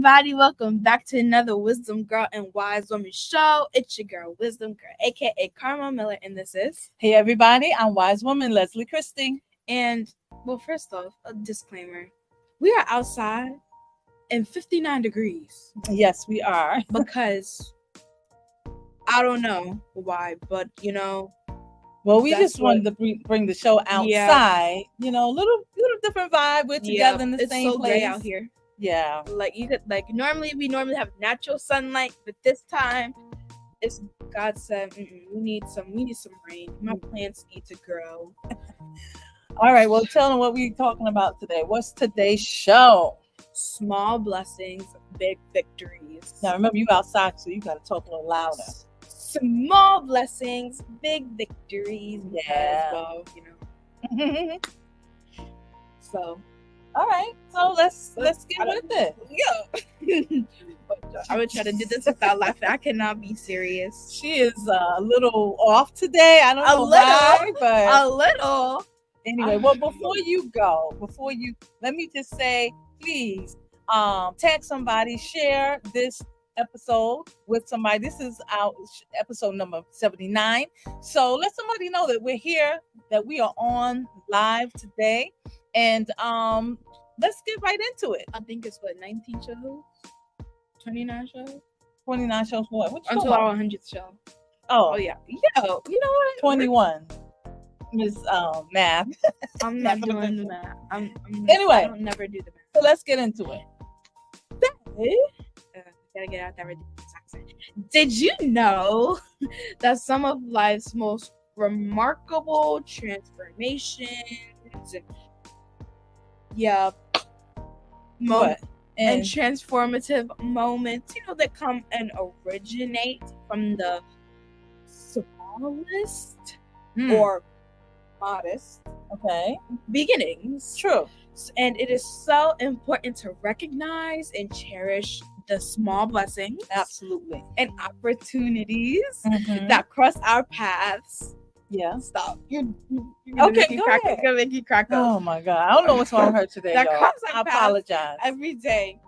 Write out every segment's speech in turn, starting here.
everybody, welcome back to another Wisdom Girl and Wise Woman show. It's your girl, Wisdom Girl, aka Karma Miller, and this is... Hey everybody, I'm Wise Woman Leslie Christie. And, well, first off, a disclaimer. We are outside in 59 degrees. Yes, we are. Because, I don't know why, but, well, we just wanted to bring the show outside. Yeah. Little different vibe. We're together in the same place. It's so gray out here. Yeah. We normally have natural sunlight, but this time it's God said we need some rain. My plants need to grow. All right, well, tell them what we're talking about today. What's today's show? Small blessings, big victories. Now remember, you outside, so you got to talk a little louder. Small blessings, big victories. Yeah. Well, So. All right, so let's get with it. Yeah. I would try to do this without laughing. I cannot be serious. She is a little off today. I don't know why, but a little. Anyway, well, before you let me just say, please, tag somebody, share this episode with somebody. This is our episode number 79. So let somebody know that we're here, that we are on live today. And let's get right into it. I think it's 19 shows? 29 shows? 29 shows for what? Until our 100th show. Oh yeah. Yo, you know what? 21 is math. I'm not doing the math. Anyway, I don't never do the math. So let's get into it. Gotta get out that ridiculous accent. Did you know that some of life's most remarkable transformations and transformative moments, that come and originate from the smallest or modest beginnings? True. And it is so important to recognize and cherish the small blessings, absolutely, and opportunities that cross our paths. Yeah. Stop. You're okay. Go ahead. Gonna make you crack up. Oh my God! I don't know what's wrong with her today. I apologize. Every day,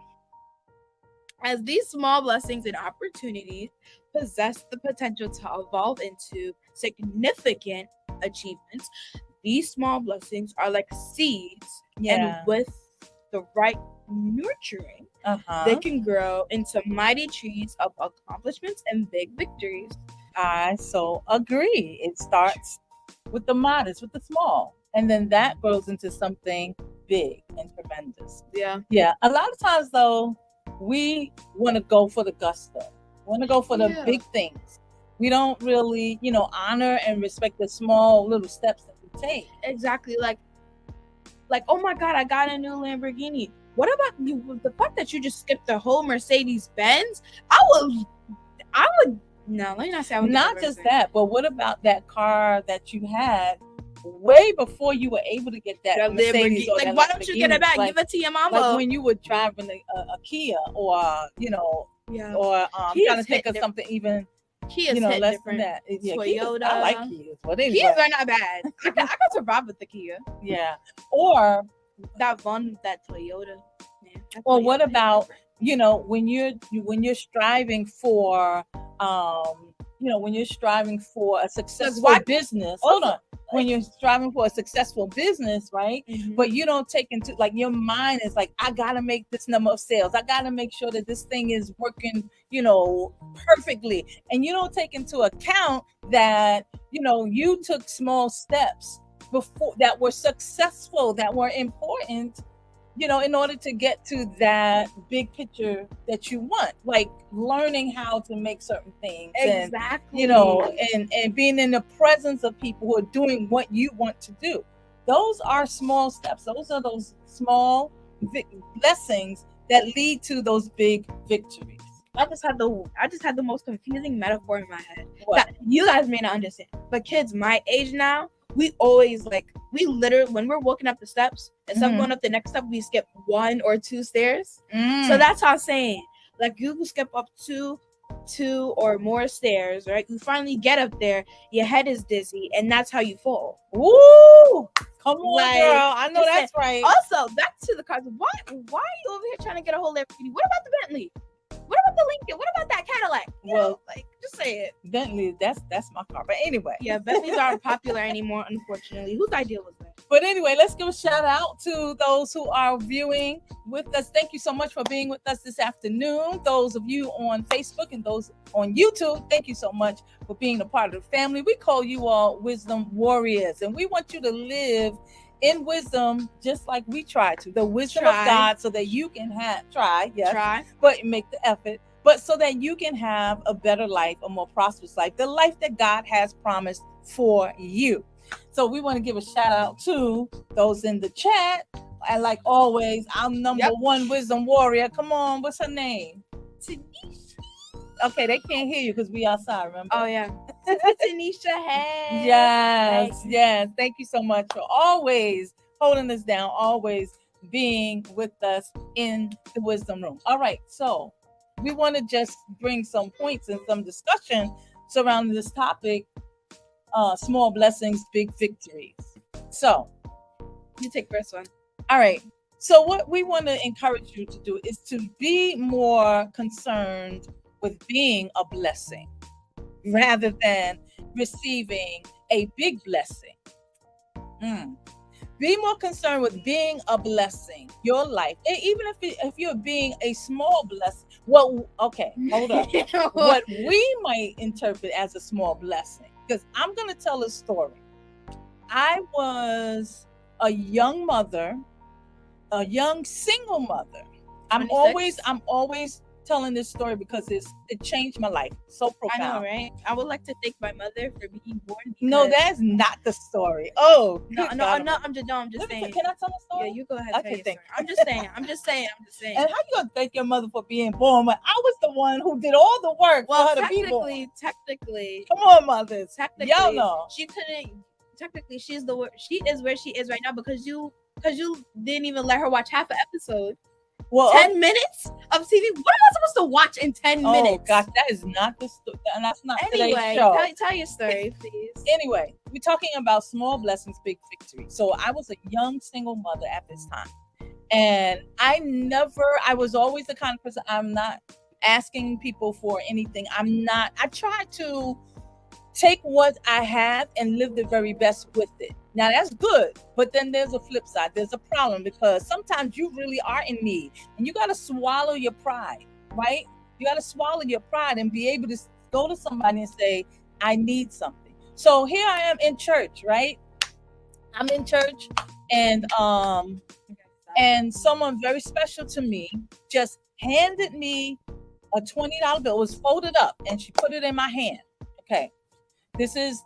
as these small blessings and opportunities possess the potential to evolve into significant achievements, these small blessings are like seeds, and with the right nurturing, they can grow into mighty trees of accomplishments and big victories. I so agree. It starts with the modest, with the small, and then that grows into something big and tremendous. Yeah. A lot of times, though, we want to go for the gusto. We want to go for the big things. We don't really, honor and respect the small little steps that we take. Exactly. Like, oh my God, I got a new Lamborghini. What about you? The fact that you just skipped the whole Mercedes Benz? I would. No, let me not say I would. Not just that, but what about that car that you had way before you were able to get that Mercedes? Or why don't you get it back? Give it to your mama. Like when you were driving a Kia, or or I'm trying to think of something even. Kia's less different. Than that. Yeah, Toyota. I like Kias. Kias are not bad. I could survive with the Kia. Yeah. Or that Toyota. Yeah, or what about when you're striving for when you're striving for a successful business. Hold on. When you're striving for a successful business, right? But you don't take into your mind is like, I gotta make this number of sales. I gotta make sure that this thing is working, perfectly. And you don't take into account that, you took small steps before that were successful, that were important, in order to get to that big picture that you want, like learning how to make certain things. Exactly. And being in the presence of people who are doing what you want to do. Those are small steps. Those are those small blessings that lead to those big victories. I just had the most confusing metaphor in my head that you guys may not understand. But kids my age now, we literally, when we're walking up the steps, instead of going up the next step, we skip 1 or 2 stairs. So that's how I'm saying. Like, you skip up 2 2 or more stairs, right? You finally get up there, your head is dizzy, and that's how you fall. Woo! Come on, Like, girl. I know just that's saying. right. Also, back to the cars. Why are you over here trying to get a whole Lamborghini? What about the Bentley? What about the Lincoln? What about that Cadillac? Well, like, just say it. Bentley, that's my car. But anyway. Yeah, Bentleys aren't popular anymore, unfortunately. Whose idea was that? But anyway, let's give a shout out to those who are viewing with us. Thank you so much for being with us this afternoon. Those of you on Facebook and those on YouTube, thank you so much for being a part of the family. We call you all Wisdom Warriors, and we want you to live in wisdom just like we try to. The wisdom of God, so that you can but make the effort. But so that you can have a better life, a more prosperous life, the life that God has promised for you. So we want to give a shout out to those in the chat. And like always, I'm number one wisdom warrior. Come on, what's her name? Tanisha. Okay, they can't hear you because we outside, remember? Oh, yeah. Tanisha Head. Yes. Thank you so much for always holding us down, always being with us in the wisdom room. All right, so we want to just bring some points and some discussion surrounding this topic. Small blessings, big victories. So you take first one. All right. So what we want to encourage you to do is to be more concerned with being a blessing rather than receiving a big blessing. Be more concerned with being a blessing, your life. Even if you're being a small blessing. Well, okay, hold up. What we might interpret as a small blessing. Because I'm going to tell a story. I was a young mother, a young single mother. I'm always telling this story because it changed my life so profound. I know, right? I would like to thank my mother for being born. No, that's not the story. Oh, no, I'm just saying. Can I tell a story? Yeah, you go ahead. Okay, thank you. I'm just saying. And how you gonna thank your mother for being born when I was the one who did all the work for her to be born? Technically. Come on, mothers. Technically, y'all know. She couldn't. Technically, she is where she is right now because you didn't even let her watch half an episode. Well, 10 minutes of TV. What am I supposed to watch in 10 minutes? Oh gosh, that is not the story. And that's not today's show. Tell your story, please. Anyway, we're talking about small blessings, big victories. So I was a young single mother at this time, and I was always the kind of person. I'm not asking people for anything. I try to take what I have and live the very best with it. Now that's good, but then there's a flip side. There's a problem because sometimes you really are in need and you got to swallow your pride, right? You got to swallow your pride and be able to go to somebody and say, I need something. So here I am in church, right? I'm in church and someone very special to me just handed me a $20 bill. It was folded up and she put it in my hand. Okay. This is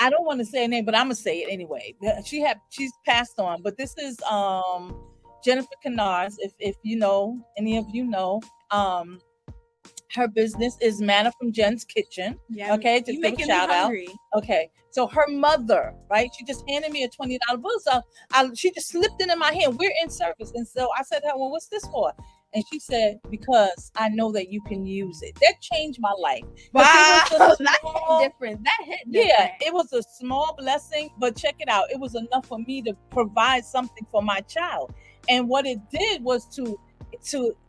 I don't want to say her name, but I'm gonna say it anyway. She's passed on, but this is Jennifer Canards. If you know, any of you know, her business is Manna from Jen's Kitchen. Yeah. Okay, just give a shout out. Okay, so her mother, right? She just handed me a $20 bill. So she just slipped it in my hand. We're in service, and so I said to her, "Well, what's this for?" And she said, because I know that you can use it. That changed my life. Wow, that hit different. Yeah, it was a small blessing, but check it out. It was enough for me to provide something for my child. And what it did was to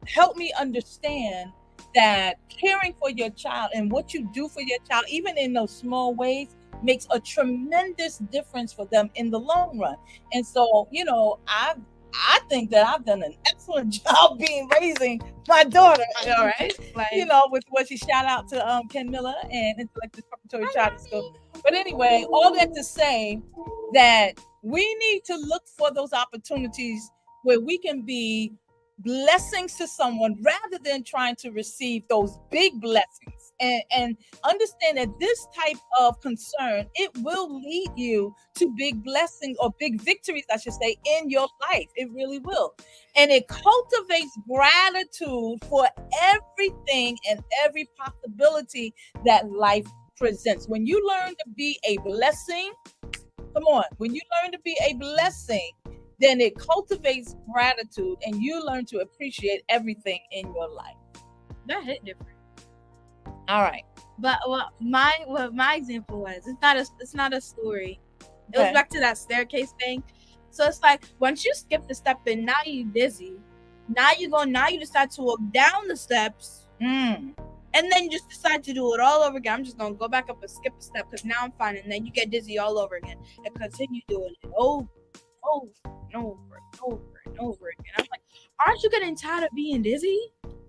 help me understand that caring for your child and what you do for your child, even in those small ways, makes a tremendous difference for them in the long run. And so, I think that I've done an excellent job raising my daughter. All right. With what she shout out to Ken Miller and Intellectual Preparatory Charter School. But anyway, all that to say that we need to look for those opportunities where we can be blessings to someone rather than trying to receive those big blessings, and understand that this type of concern, it will lead you to big blessings or big victories, I should say, in your life. It really will. And it cultivates gratitude for everything and every possibility that life presents. When you learn to be a blessing, when you learn to be a blessing, then it cultivates gratitude and you learn to appreciate everything in your life. That hit different. All right. But what my example was, it's not a story. It was back to that staircase thing. So it's like once you skip the step and now you dizzy. Now you decide to walk down the steps. And then you just decide to do it all over again. I'm just gonna go back up and skip a step because now I'm fine. And then you get dizzy all over again and continue doing it over and over and over and over again. I'm like, aren't you getting tired of being dizzy?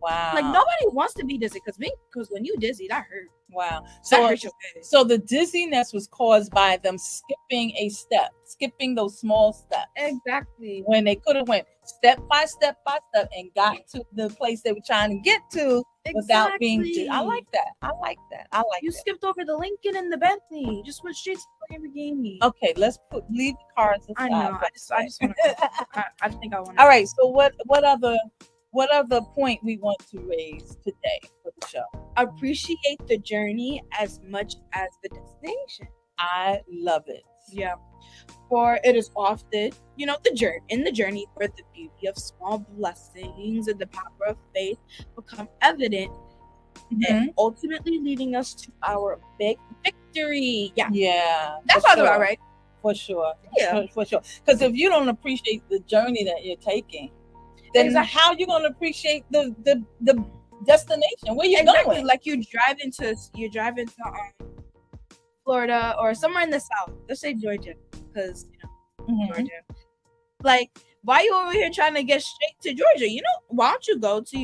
Wow. Like nobody wants to be dizzy because when you dizzy, that hurt. Wow. So the dizziness was caused by them skipping those small steps. Exactly. When they could have went step by step and got to the place they were trying to get to without being dizzy. I like that. You skipped over the Lincoln and the Bentley. You just went straight to the Lamborghini. Okay, let's leave the cars aside. I know. I just want to. I think I want. All right. So what other point we want to raise today for the show? Appreciate the journey as much as the destination. I love it. Yeah. For it is often, the journey where the beauty of small blessings and the power of faith become evident and ultimately leading us to our big victory. Yeah. Yeah. That sounds about right. For sure. Yeah. For sure. Because if you don't appreciate the journey that you're taking, then how are you going to appreciate the destination? Where you going? Like you drive into Florida or somewhere in the South. Let's say Georgia, because Georgia. Like, why are you over here trying to get straight to Georgia? Why don't you go to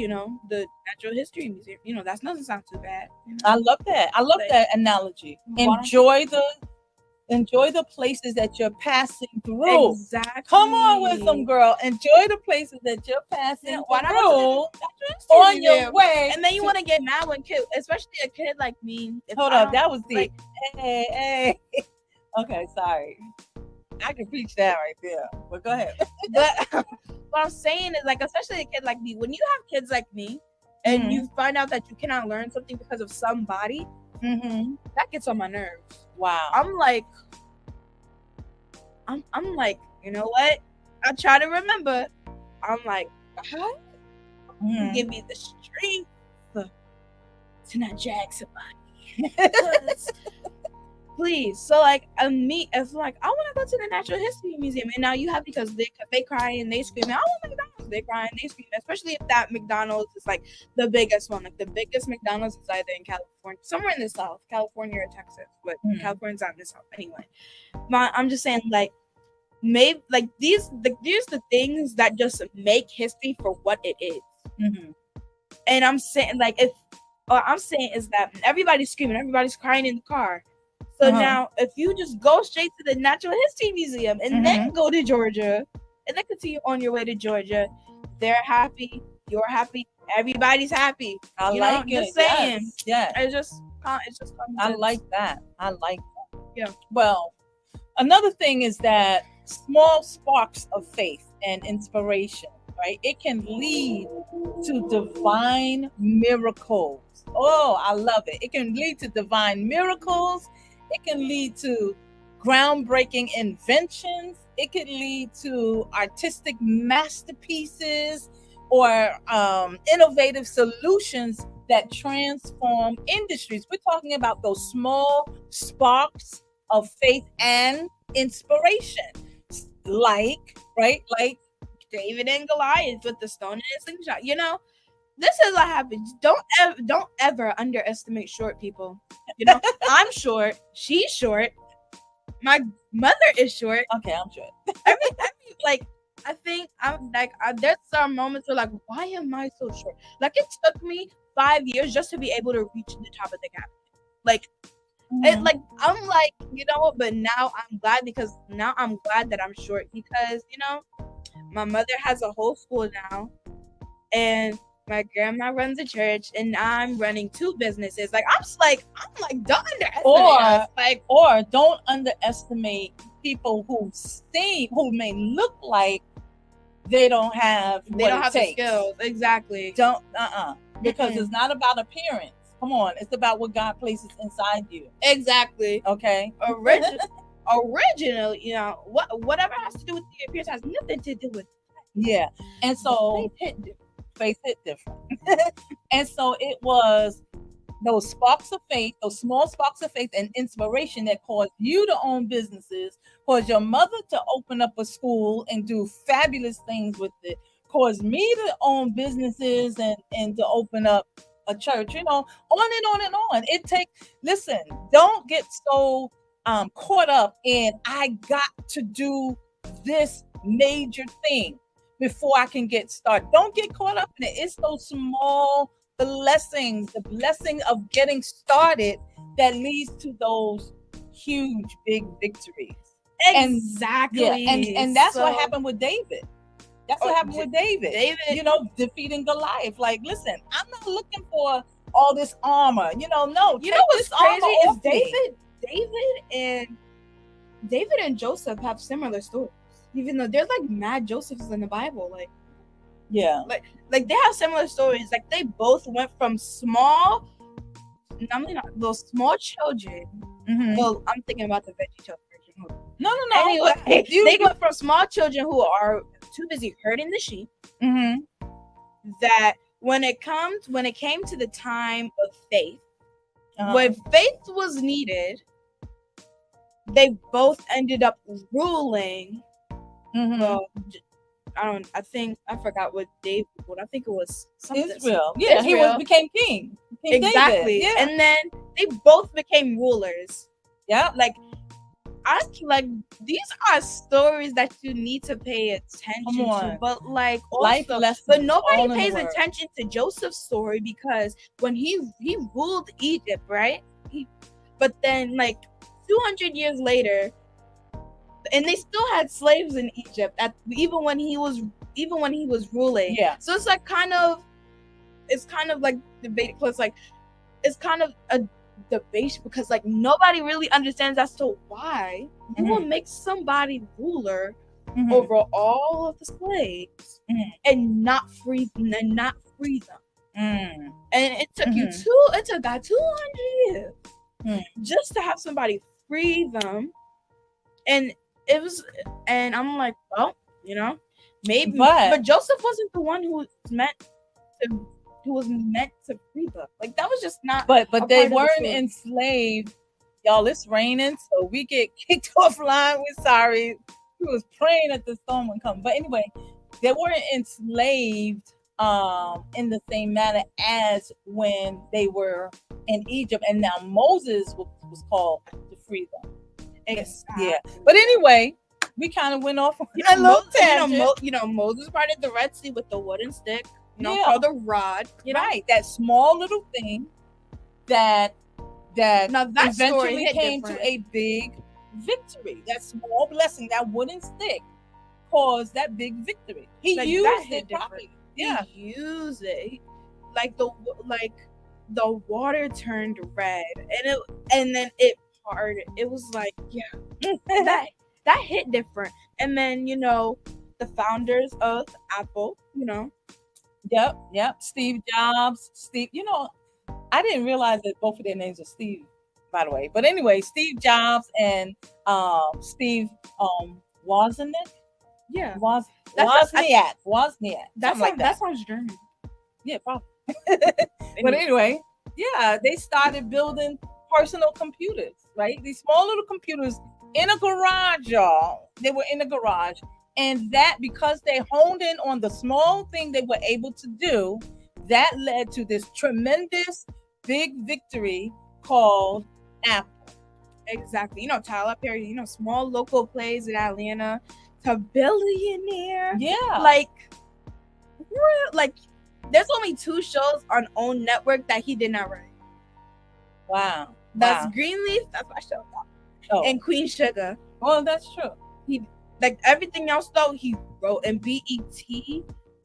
the Natural History Museum? That doesn't sound too bad. I love that. I love that analogy. Enjoy the places that you're passing through. Exactly. Come on with them, girl. Enjoy the places that you're passing through on your way. And then you want to get mad when especially a kid like me. Hold up, that was deep. Hey. Okay, sorry. I can preach that right there. But go ahead. But what I'm saying is, like, especially a kid like me, when you have kids like me, and you find out that you cannot learn something because of somebody, that gets on my nerves. Wow. I'm like, you know what? I try to remember. I'm like, God, give me the strength to not drag somebody. Please. So like, it's like, I want to go to the Natural History Museum, and now you have because they cry and they scream. I want McDonald's. They cry and they scream, especially if that McDonald's is like the biggest one. Like the biggest McDonald's is either in California, somewhere in the South, California or Texas, but California's not in the South anyway. But I'm just saying, like, maybe like these the things that just make history for what it is. And I'm saying, like, what I'm saying is that everybody's screaming, everybody's crying in the car. So now, if you just go straight to the Natural History Museum and then go to Georgia, and then continue on your way to Georgia, they're happy, you're happy, everybody's happy. I like it. Just saying. Yeah. It's just I like that. Yeah. Well, another thing is that small sparks of faith and inspiration, right? It can lead to divine miracles. Oh, I love it. It can lead to divine miracles. It can lead to groundbreaking inventions. It can lead to artistic masterpieces or innovative solutions that transform industries. We're talking about those small sparks of faith and inspiration. Like David and Goliath with the stone in his slingshot. This is what happens. Don't ever underestimate short people. I'm short. She's short. My mother is short. Okay, I'm short. I think I'm like, there's some moments where like, why am I so short? Like, it took me 5 years just to be able to reach the top of the cabinet. Like, I'm like, but now I'm glad that I'm short because, my mother has a whole school now and my grandma runs a church and I'm running 2 businesses. Like, don't underestimate or don't underestimate people who may look like they don't have the skills. Exactly. Because it's not about appearance. Come on, it's about what God places inside you. Exactly. Okay. originally, whatever has to do with the appearance has nothing to do with and so faith hit different. And so it was those sparks of faith, those small sparks of faith and inspiration that caused you to own businesses, caused your mother to open up a school and do fabulous things with it, caused me to own businesses and to open up a church, on and on and on. Listen, don't get so caught up in I got to do this major thing before I can get started. Don't get caught up in it. It's those small blessings, the blessing of getting started that leads to those huge, big victories. Exactly. And that's what happened with David. That's what happened with David. Defeating Goliath. Like, listen, I'm not looking for all this armor. No. What's crazy is David and Joseph have similar stories. Even though there's like mad Josephs in the Bible, like they have similar stories. Like they both went from those small children. Mm-hmm. Well, I'm thinking about the veggie children. No. Anyway, they went from small children who are too busy herding the sheep. Mm-hmm. That when it came to the time of faith, when faith was needed, they both ended up ruling. Mm-hmm. Well, I forgot what David. I think it was something. Israel. Yeah, Israel. He became king. Exactly. Yeah. And then they both became rulers. Yeah. These are stories that you need to pay attention to. But life lessons. But nobody pays attention to Joseph's story because when he ruled Egypt, right? But then 200 years later, and they still had slaves in Egypt even when he was ruling. Yeah. So it's kind of like debate. Plus, it's kind of a debate because nobody really understands as to why you will make somebody ruler over all of the slaves and not free them. And it took it took that 200 years just to have somebody free them. And it was, and I'm like, well, maybe, but Joseph wasn't the one who was meant to free them. That was just not. But they weren't enslaved. Y'all, it's raining, so we get kicked offline. We're sorry. We was praying that the storm would come. But anyway, they weren't enslaved in the same manner as when they were in Egypt. And now Moses was called to free them. Exactly. Yeah. But anyway, we kind of went off on a little tangent. Moses parted the Red Sea with the wooden stick, called a rod. Right. That small little thing that eventually came to a big victory. That small blessing, that wooden stick, caused that big victory. He used it properly. Yeah. He used it. The water turned red, and then it parted. It was that hit different. And then the founders of Apple. Yep. Steve Jobs. I didn't realize that both of their names are Steve, by the way. But anyway, Steve Jobs and Steve Wozniak. Yeah. Wozniak. That sounds German. Yeah, probably. But anyway, they started building personal computers, right? These small little computers in a garage, y'all. They were in a garage. And that, because they honed in on the small thing they were able to do, that led to this tremendous big victory called Apple. Exactly. Tyler Perry, small local plays in Atlanta to billionaire. Yeah. There's only 2 shows on OWN network that he did not write. Wow. That's Greenleaf, that's my show. Oh. And Queen Sugar. Well, that's true. He everything else though he wrote, and BET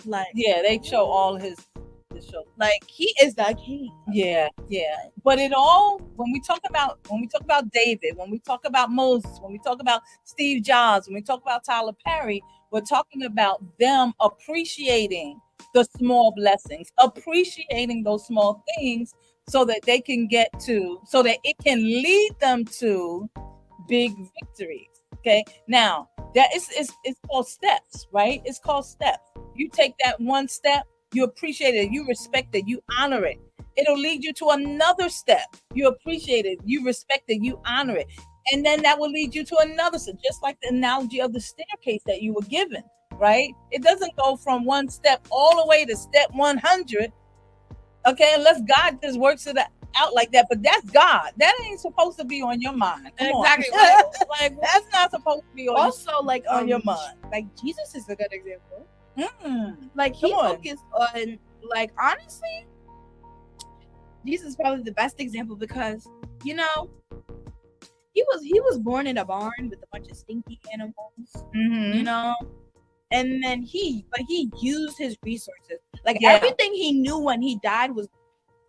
they show all his shows. He is the king. Yeah. But it all, when we talk about David, when we talk about Moses, when we talk about Steve Jobs, when we talk about Tyler Perry, we're talking about them appreciating the small blessings, appreciating those small things so that they can so that it can lead them to big victories. Okay, now that it's called steps, right? It's called steps. You take that one step, you appreciate it, you respect it, you honor it. It'll lead you to another step. You appreciate it, you respect it, you honor it, and then that will lead you to another step. Just like the analogy of the staircase that you were given, right? It doesn't go from one step all the way to step 100. Okay, unless God just works it out like that, but that's God. That ain't supposed to be on your mind. Come Exactly. on. Like That's not supposed to be on also like on your mind. Like Jesus is a good example. Mm. Like he Come on. focused on, like, honestly, Jesus is probably the best example because, you know, he was born in a barn with a bunch of stinky animals, Mhm. you know, and then he used his resources. Like Yeah. everything he knew when he died was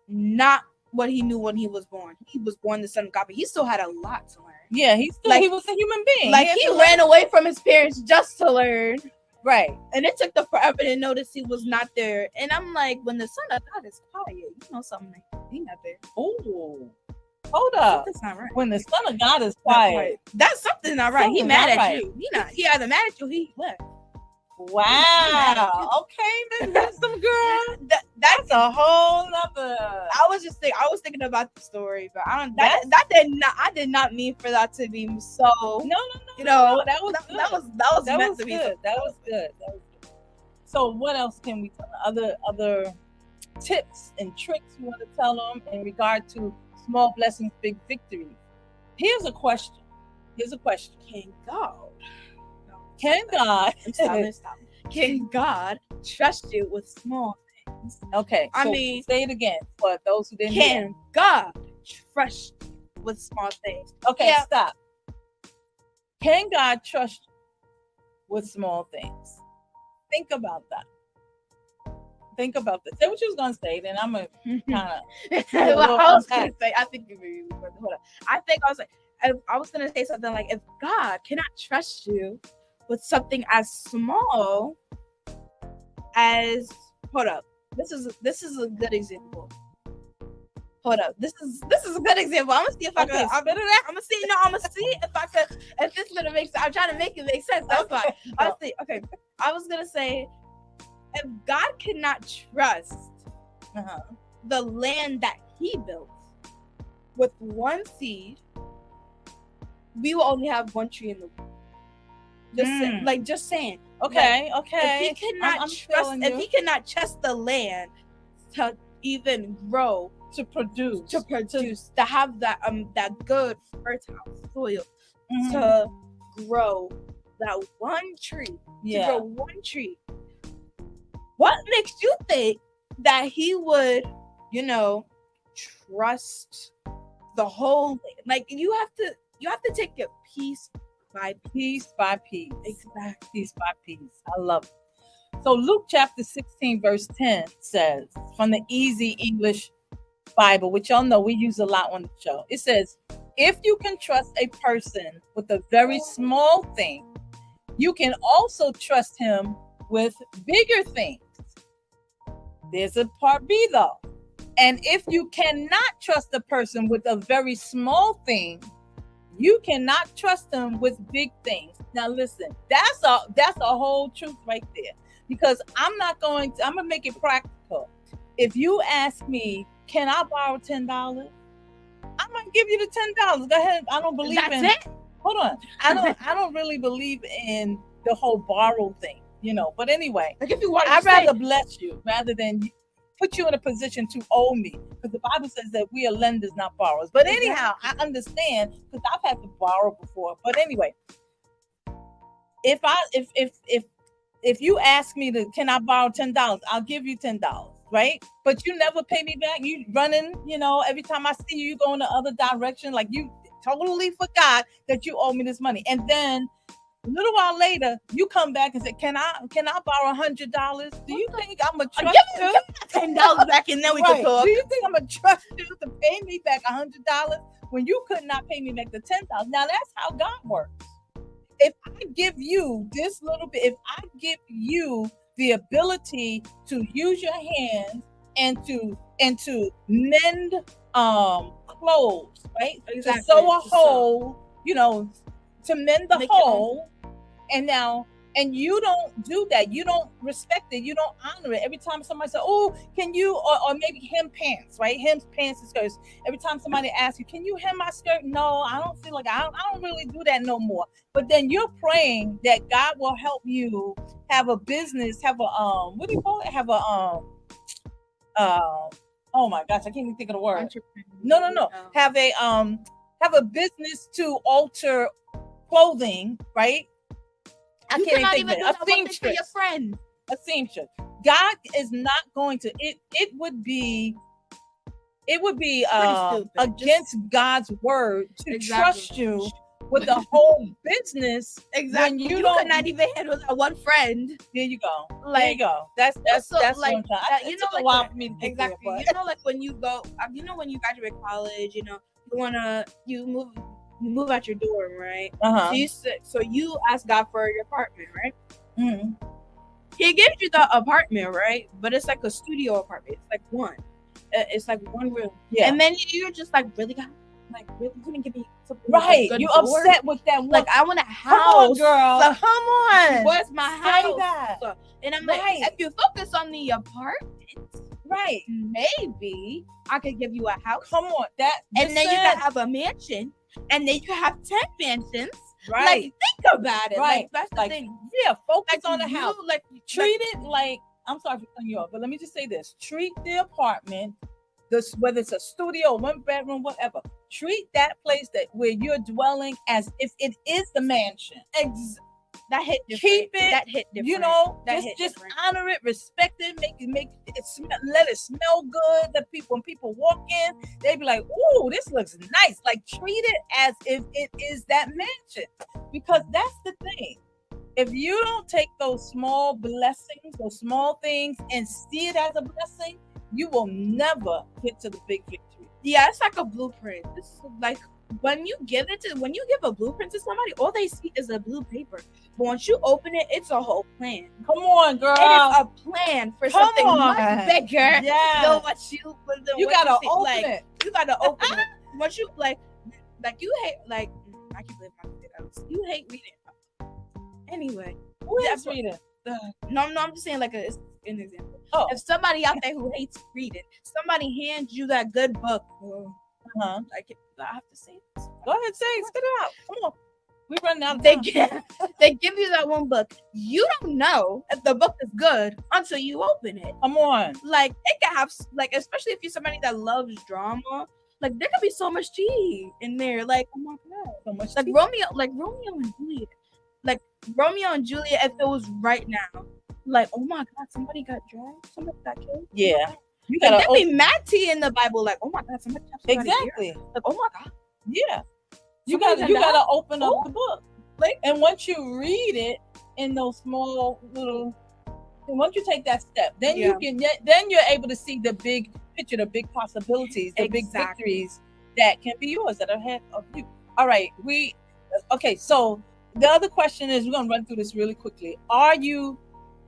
not what he knew when he was born. He was born the son of God, but he still had a lot to learn. Yeah, he was a human being. Like he ran away from his parents just to learn. Right. And it took them forever to notice he was not there. And I'm like, when the son of God is quiet, you know something like he's not there. Oh, hold up. That's not right. When the son of God is quiet, that's something not right. He Something's mad not at right. you. He either mad at you, he left. wow. Okay, then that's some girl. That's a whole nother. I was thinking about the story, but I don't. I did not mean for that to be so. No. You know, That was good. that was meant to be. Good. That was good. So, what else can we tell? Other tips and tricks you want to tell them in regard to small blessings, big victories? Here's a question. Can God? Stop. Can God trust you with small things? Okay. I so mean, say it again for those who didn't hear. Can God trust you with small things? Okay, stop. Can God trust you with small things? Think about that. Say what you was gonna say, then I'm gonna kind of. I was gonna say. I think hold on. I was gonna say something like, if God cannot trust you with something as small as, hold up, this is a good example. Hold up, this is a good example. I'm gonna see if I can. I'm gonna see if I could. If this is gonna make sense. I'm trying to make it make sense. That's fine. Okay. I was gonna say, if God cannot trust the land that He built with one seed, we will only have one tree in the world. Just saying. Okay. If He cannot trust the land to even grow, to have that good fertile soil to grow that one tree, what makes you think that He would, trust the whole thing? Like, you have to take it piece by piece. Exactly. Piece by piece. I love it. So Luke chapter 16 verse 10 says, from the Easy English Bible, which y'all know we use a lot on the show. It says, if you can trust a person with a very small thing, you can also trust him with bigger things. There's a part B though. And if you cannot trust a person with a very small thing, you cannot trust them with big things. Now listen, that's a whole truth right there. Because I'm gonna make it practical. If you ask me, can I borrow $10? I'm gonna give you the $10. Go ahead. I don't believe Hold on. I don't really believe in the whole borrow thing, But anyway, like, if you want, I'd rather bless you rather than put you in a position to owe me, because the Bible says that we are lenders, not borrowers. But anyhow, I understand, because I've had to borrow before. But anyway, if you ask me can I borrow $10, I'll give you $10, right? But you never pay me back. You running, every time I see you go in the other direction, like you totally forgot that you owe me this money. And then a little while later, you come back and say, "Can I borrow $100?" Do you think I'm gonna trust you? $10 back, and then we can talk. Do you think I'm gonna trust you to pay me back $100 when you could not pay me back the $10? Now that's how God works. If I give you this little bit, if I give you the ability to use your hands and to mend clothes, right? Exactly. To sew a hole, to mend the hole. And you don't do that. You don't respect it. You don't honor it. Every time somebody says, "Oh, can you?" or maybe hem pants, right? Hem pants and skirts. Every time somebody asks you, "Can you hem my skirt?" No, I don't feel like I don't really do that no more. But then you're praying that God will help you have a business, have a what do you call it? Have a oh my gosh, I can't even think of the word. No. Have a business to alter clothing, right? You cannot even do that one thing for your friend. A seamstress. God is not going to. It would be against God's word to trust you with the whole business. Exactly. When you could not even handle that one friend. There you go. There you go. That's like, what I'm trying. It took a while for me to get there, but. Like when you go, when you graduate college, you move out your dorm, right? So you ask God for your apartment, right? Mm-hmm. He gives you the apartment, right? But it's like a studio apartment. It's like one room. Yeah. And then you're just like, really, God? Like, really gonna give me something? Right. You upset with that one. Like, I want a house. Come on, girl. So, come on. Where's my house? So, and I'm like, if you focus on the apartment, right, maybe I could give you a house. Come on, and then you can have a mansion, and then you can have 10 mansions. Right. Like, think about it. Right. Like, that's the thing. Yeah, focus on the house. Like, treat it like, I'm sorry for cutting you off, but let me just say this. Treat the apartment, whether it's a studio, 1 bedroom, whatever, treat that place where you're dwelling as if it is the mansion. That hit different. Keep it. That hit different. Just honor it, respect it, make it smell, let it smell good. That when people walk in, they be like, "Ooh, this looks nice." Like, treat it as if it is that mansion, because that's the thing. If you don't take those small blessings, those small things, and see it as a blessing, you will never get to the big victory. Yeah, it's like a blueprint. It's like when you give a blueprint to somebody, all they see is a blue paper. But once you open it, it's a whole plan. Come on, girl. It is a plan for something much bigger than what you gotta open it. You gotta open it. Once you like you hate I keep living my videos. You hate reading. Anyway, who hates reading? No, I'm just saying, like, it's an example. Oh. If somebody out there who hates reading, somebody hands you that good book. I have to say this. Go ahead, say it. Spit it out. Come on. We run out of time. They give you that one book. You don't know if the book is good until you open it. Come on. Like, it can have, like, especially if you're somebody that loves drama, like, there could be so much tea in there. Like, oh my God. So much tea. Romeo and Juliet. Like, Romeo and Juliet, if it was right now, like, oh my God, somebody got dragged, somebody got killed. Yeah. You gotta there be mad tea in the Bible, like, oh my God, somebody exactly. Like, oh my God. Yeah. You gotta open up the book. Like, and once you read it in those small little, and once you take that step, then you're able to see the big picture, the big possibilities, the big victories that can be yours, that are ahead of you. All right. So the other question is, we're gonna run through this really quickly. Are you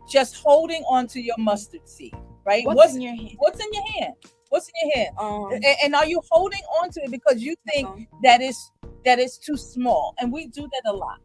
just holding on to your mustard seed? Right? What's in your hand? What's in your hand? What's in your hand? And are you holding on to it because you think that it's too small? And we do that a lot.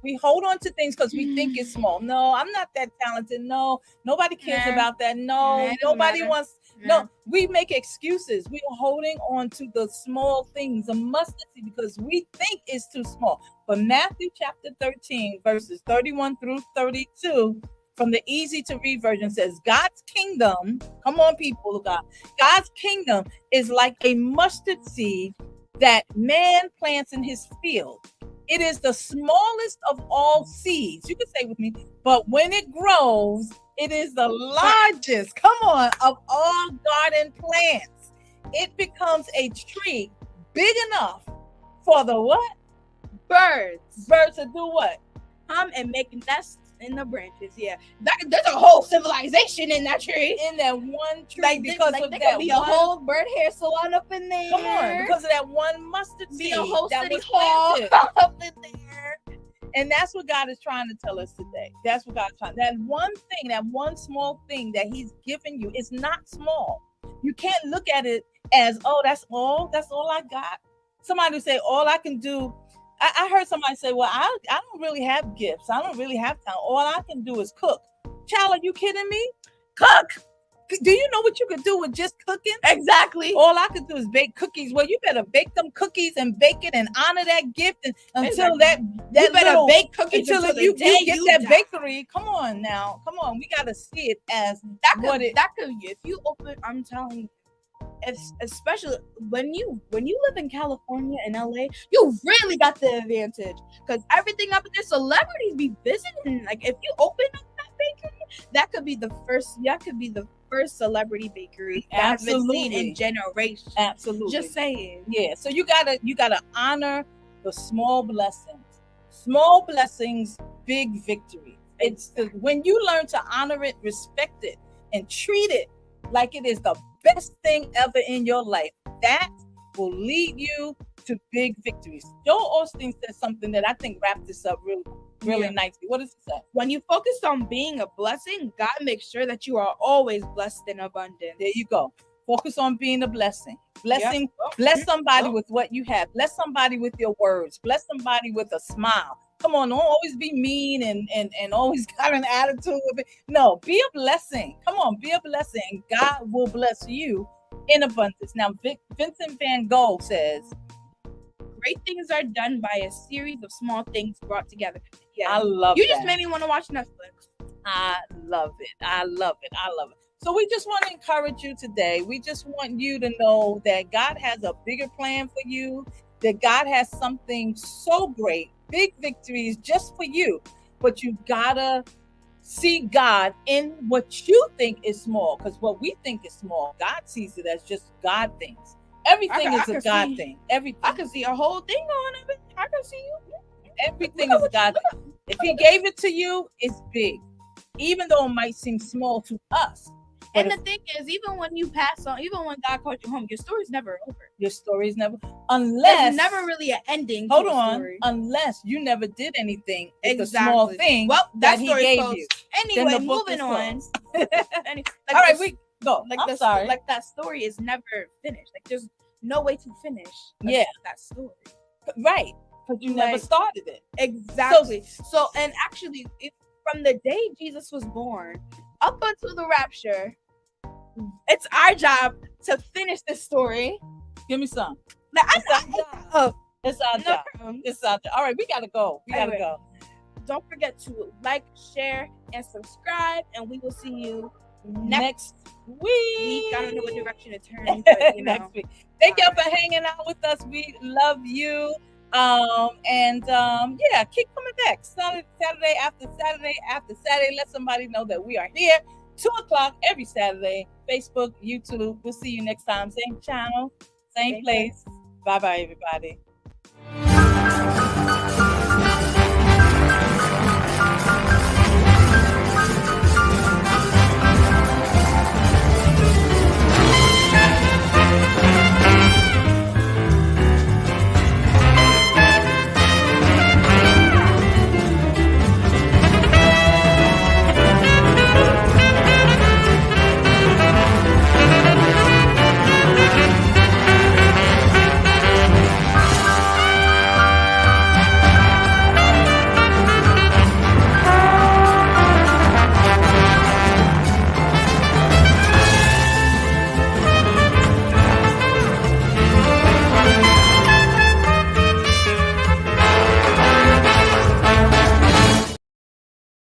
We hold on to things because we think it's small. No, I'm not that talented. No, nobody cares about that. No, nobody wants. No, we make excuses. We are holding on to the small things, the mustard seed, because we think it's too small. But Matthew chapter 13, verses 31 through 32, from the easy to read version, says, God's kingdom, come on, people of God, God's kingdom is like a mustard seed that man plants in his field. It is the smallest of all seeds. You can say with me, but when it grows, it is the largest, come on, of all garden plants. It becomes a tree big enough for the what? Birds. Birds to do what? Come and make nests in the branches. Yeah, there's a whole civilization in that tree. In that one tree, because of there that could be a whole bird hair salon up in there. Come on, because of that one mustard seed. Be a whole that city was hall up in there. And that's what God is trying to tell us today. That's what God's trying. That one thing, that one small thing that He's given you is not small. You can't look at it as, oh, that's all I got. Somebody say, all I can do. I heard somebody say, well, I don't really have gifts. I don't really have talent. All I can do is cook. Child, are you kidding me? Cook. Do you know what you could do with just cooking? Exactly. All I could do is bake cookies. Well, you better bake them cookies and bake it and honor that gift until that you better little, bake cookies until you get that bakery. Come on now. Come on. We got to see it as that could if you open, I'm telling you, especially when you live in California and LA, you really got the advantage because everything up there, celebrities be visiting. Like if you open up that bakery, that could be the first celebrity bakery that has been seen in generations. Absolutely. Just saying. Yeah. So you gotta honor the small blessings. Small blessings, big victory. It's when you learn to honor it, respect it, and treat it like it is the best thing ever in your life, that will lead you to big victories. Joel Osteen said something that I think wrapped this up really nicely. What does it say? When you focus on being a blessing, God makes sure that you are always blessed in abundance. There you go. Focus on being a blessing. Blessing. Bless somebody with what you have. Bless somebody with your words. Bless somebody with a smile. Come on, don't always be mean and always got an attitude with it. No, be a blessing. Come on, be a blessing. God will bless you in abundance. Now, Vincent van Gogh says, great things are done by a series of small things brought together. Yeah, I love you. Just made me want to watch Netflix. I love it. I love it. I love it. So we just want to encourage you today. We just want you to know that God has a bigger plan for you, that God has something so great, big victories just for you. But you gotta see God in what you think is small, because what we think is small, God sees it as just God things. Everything is a God thing. Everything. I can see a whole thing on it. I can see you. Everything is a God thing. If He gave it to you, it's big, even though it might seem small to us. And the thing is, even when you pass on, even when God calls you home, your story's never over. Your story's never, unless there's never really an ending. Hold on, unless you never did anything. It's a small thing. Well, that He gave you. Anyway, moving on. All right, we go. Like sorry. Like that story is never finished. Like there's no way to finish. That story. Right, because you never started it. Exactly. So and actually, from the day Jesus was born up until the rapture, it's our job to finish this story. Give me some. It's our job. It's our job. All right, we gotta go. Don't forget to like, share, and subscribe, and we will see you next week. I don't know what direction it turns, but next week. Thank y'all for hanging out with us. We love you. Keep coming back. Saturday after Saturday. Let somebody know that we are here. 2:00 every Saturday. Facebook, YouTube. We'll see you next time. Same channel, same place. Bye-bye, everybody.